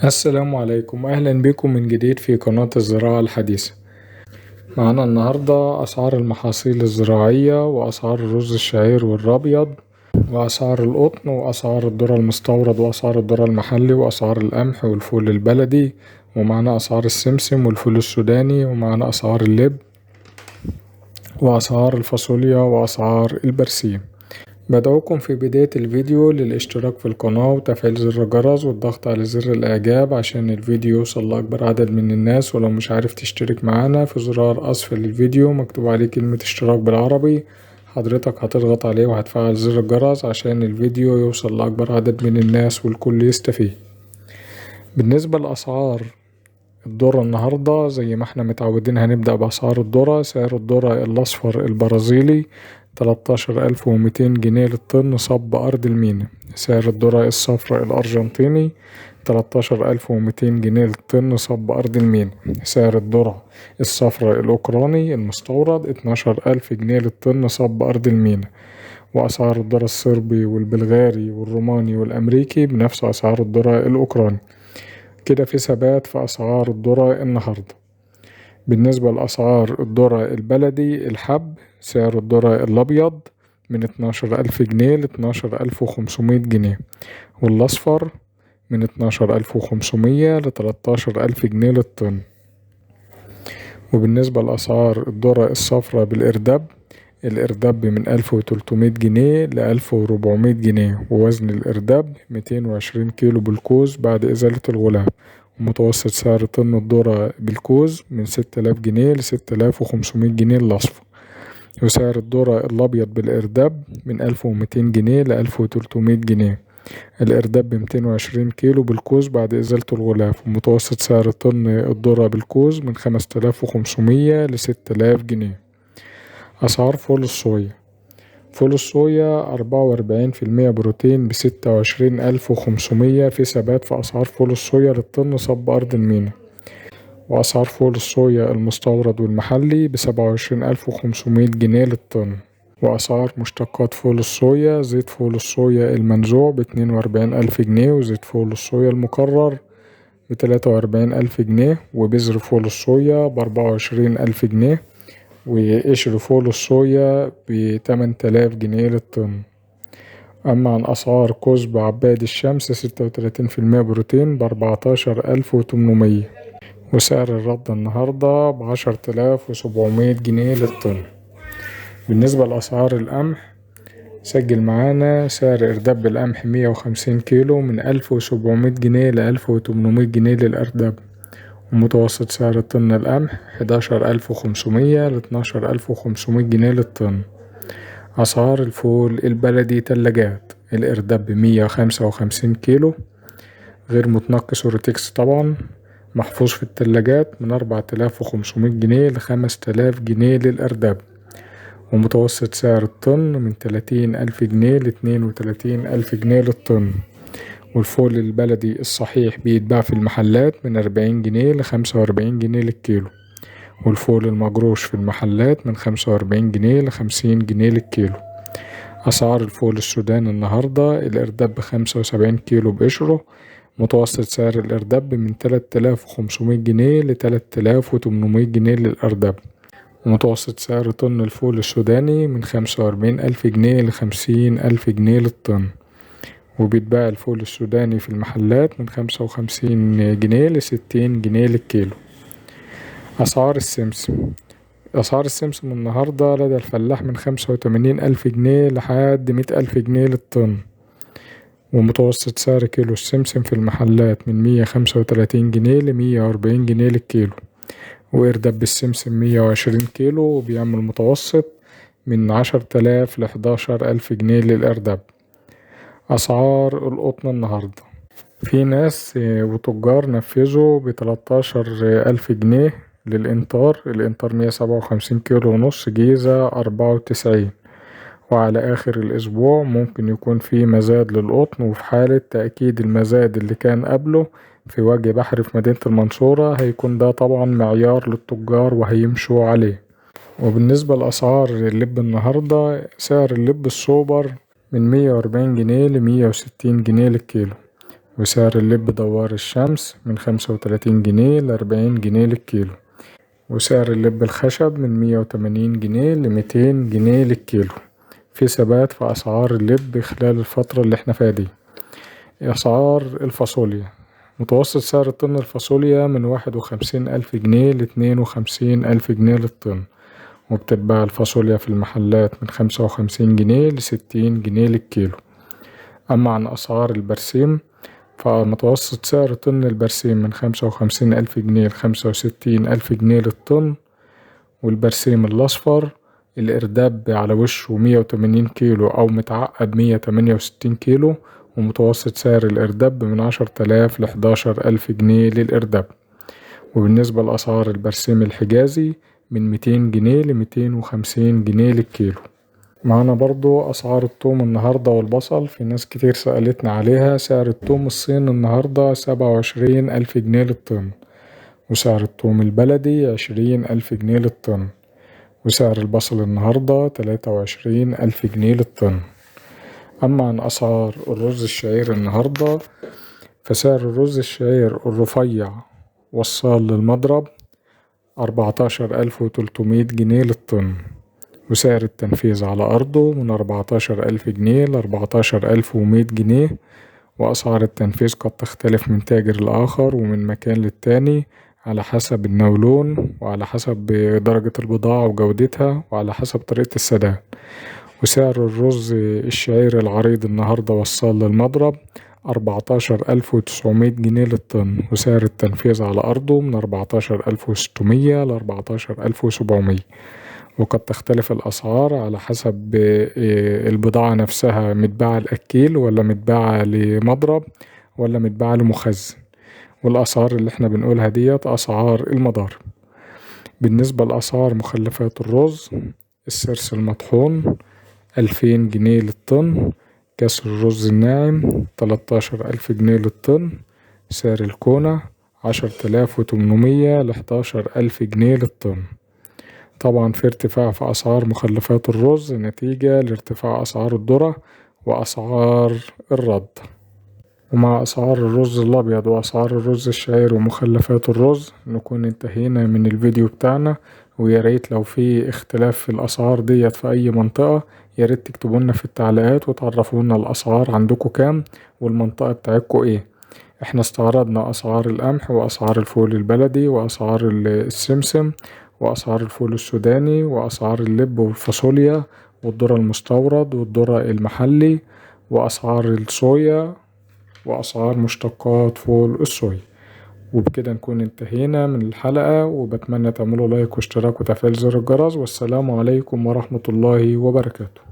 السلام عليكم، أهلا بكم من جديد في قناة الزراعة الحديثة. معنا النهاردة أسعار المحاصيل الزراعية وأسعار الرز الشعير والأبيض وأسعار القطن وأسعار الذرة المستورد وأسعار الذرة المحلي وأسعار القمح والفول البلدي، ومعنا أسعار السمسم والفول السوداني، ومعنا أسعار اللب وأسعار الفاصوليا وأسعار البرسيم. بدعوكم في بداية الفيديو للاشتراك في القناة وتفعيل زر الجرس والضغط على زر الإعجاب عشان الفيديو يوصل لأكبر عدد من الناس. ولو مش عارف تشترك معانا، في زرار أسفل الفيديو مكتوب عليه كلمة اشتراك بالعربي، حضرتك هتضغط عليه وهتفعل زر الجرس عشان الفيديو يوصل لأكبر عدد من الناس والكل يستفيد. بالنسبة لأسعار الذرة النهاردة زي ما احنا متعودين هنبدأ بأسعار الذرة. سعر الذرة الأصفر البرازيلي 13200 جنيه للطن صب أرض المينا. سعر الذرة الصفراء الأرجنتيني 13200 جنيه للطن صب أرض المينا. سعر الذرة الصفراء الأوكراني المستورد 12000 جنيه للطن صب أرض المينا. وأسعار الذرة الصربي والبلغاري والروماني والأمريكي بنفس أسعار الذرة الأوكراني. كده في ثبات في أسعار الذرة النهاردة. بالنسبة لأسعار الذرة البلدي الحب، سعر الذرة الأبيض من 12000 جنيه ل12500 جنيه، والأصفر من 12500 ل13000 جنيه للطن. وبالنسبة لأسعار الذرة الصفراء بالإرداب، الإرداب من 1300 جنيه ل1400 جنيه، ووزن الإرداب 220 كيلو بالكوز بعد إزالة الغلاف. ومتوسط سعر طن الذرة بالكوز من 6000 جنيه ل6500 جنيه الأصفر. وسعر الذرة الأبيض بالإرداب من 1200 جنيه ل1300 جنيه، الإرداب ب220 كيلو بالكوز بعد إزالة الغلاف. ومتوسط سعر طن الذرة بالكوز من 5500 ل6000 جنيه. أسعار فول الصويا، فول الصويا 44% بروتين ب26500، في ثبات في أسعار فول الصويا للطن صب أرض المينا. وأسعار فول الصويا المستورد والمحلي ب27500 جنيه للطن. وأسعار مشتقات فول الصويا، زيت فول الصويا المنزوع ب42000 جنيه، وزيت فول الصويا المكرر ب43000 جنيه، وبذر فول الصويا ب24000 جنيه، وقشر فول الصويا ب8000 جنيه للطن. أما عن أسعار كزب عباد الشمس 36% بروتين ب14800، وسعر الرد النهاردة ب10700 جنيه للطن. بالنسبة لأسعار القمح، سجل معانا سعر إرداب القمح 150 كيلو من 1700 جنيه ل1800 جنيه للأرداب. ومتوسط سعر طن القمح 11500 ل12500 جنيه للطن. أسعار الفول البلدي تلاجات، الإرداب 155 كيلو غير متنقص وريتكس طبعا، محفوظ في التلاجات من 4500 جنيه ل5000 جنيه للأرداب. ومتوسط سعر الطن من 30000 جنيه ل32000 جنيه للطن. والفول البلدي الصحيح بيتباع في المحلات من 40 جنيه ل45 جنيه للكيلو، والفول المجروش في المحلات من 45 جنيه ل50 جنيه للكيلو. أسعار الفول السوداني النهاردة، الإرداب ب75 كيلو بقشره، متوسط سعر الإرداب من 3500 جنيه ل3800 جنيه للأرداب. ومتوسط سعر طن الفول السوداني من 45000 جنيه ل50000 جنيه للطن. وبيتباع الفول السوداني في المحلات من 55 جنيه ل60 جنيه للكيلو. أسعار السمسم، أسعار السمسم النهاردة لدى الفلاح من 85,000 جنيه لحد 100,000 جنيه للطن. ومتوسط سعر كيلو السمسم في المحلات من 135 جنيه ل140 جنيه للكيلو. وإرداب السمسم 120 كيلو وبيعمل متوسط من 10,000 ل11,000 جنيه للإرداب. أسعار القطن النهاردة، في ناس وتجار نفذوا ب13,000 جنيه للإنطار، الإنطار 157 كيلو ونص جيزة 94. وعلى آخر الأسبوع ممكن يكون في مزاد للقطن، وفي حالة تأكيد المزاد اللي كان قبله في وجه بحري في مدينة المنصورة هيكون ده طبعا معيار للتجار وهيمشوا عليه. وبالنسبة لأسعار اللب النهاردة، سعر اللب السوبر من 140 جنيه ل160 جنيه للكيلو، وسعر اللب دوار الشمس من 35 جنيه ل40 جنيه للكيلو، وسعر اللب الخشب من 180 جنيه ل200 جنيه للكيلو. في ثبات في أسعار اللب خلال الفترة اللي احنا فيها دي. أسعار الفاصوليا: متوسط سعر طن الفاصوليا من 51,000 جنيه ل52,000 جنيه للطن، وبتتباع الفاصوليا في المحلات من 55 جنيه ل60 جنيه للكيلو. أما عن أسعار البرسيم، فمتوسط سعر طن البرسيم من 55,000 جنيه ل65,000 جنيه للطن، والبرسيم الأصفر الإرداب على وشه 180 كيلو أو متعقد 168 كيلو، ومتوسط سعر الإرداب من 10,000 ل11,000 جنيه للإرداب. وبالنسبة لأسعار البرسيم الحجازي من 200 جنيه ل250 جنيه للكيلو. معانا برضو أسعار التوم النهاردة والبصل، في ناس كتير سألتنا عليها. سعر التوم الصين النهاردة 27,000 جنيه للطن، وسعر التوم البلدي 20,000 جنيه للطن، وسعر البصل النهاردة 23,000 جنيه للطن. أما عن أسعار الرز الشعير النهاردة، فسعر الرز الشعير الرفيع والصال للمضرب 14,300 جنيه للطن، وسعر التنفيذ على أرضه من 14,000 جنيه ل14,100 جنيه. وأسعار التنفيذ قد تختلف من تاجر لآخر ومن مكان للتاني على حسب النولون وعلى حسب درجة البضاعة وجودتها وعلى حسب طريقة السداد. وسعر الرز الشعير العريض النهاردة والصال للمضرب 14,900 جنيه للطن، وسعر التنفيذ على أرضه من 14,600 ل14,700. وقد تختلف الأسعار على حسب البضاعة نفسها متباعة لأكيل ولا متباعة لمضرب ولا متباعة لمخزن. والأسعار اللي احنا بنقولها ديت أسعار المضارب. بالنسبة لأسعار مخلفات الرز، السرس المطحون 2000 جنيه للطن، كاس الرز الناعم 13,000 جنيه للطن، سعر الكونة 10,800 ل11,000 جنيه للطن. طبعا في ارتفاع في أسعار مخلفات الرز نتيجة لارتفاع أسعار الذرة وأسعار الرد. ومع أسعار الرز الأبيض وأسعار الرز الشعير ومخلفات الرز نكون انتهينا من الفيديو بتاعنا. وياريت لو في اختلاف في الأسعار ديت في أي منطقة ياريت تكتبولنا في التعليقات وتعرفونا الأسعار عندكم كام والمنطقة بتاعتكم ايه. احنا استعرضنا أسعار القمح وأسعار الفول البلدي وأسعار السمسم وأسعار الفول السوداني وأسعار اللب والفاصوليا والذرة المستورد والذرة المحلي وأسعار الصويا وأسعار مشتقات فول الصويا. وبكده نكون انتهينا من الحلقة، وبتمنى تعملوا لايك واشتراك وتفعيل زر الجرس. والسلام عليكم ورحمة الله وبركاته.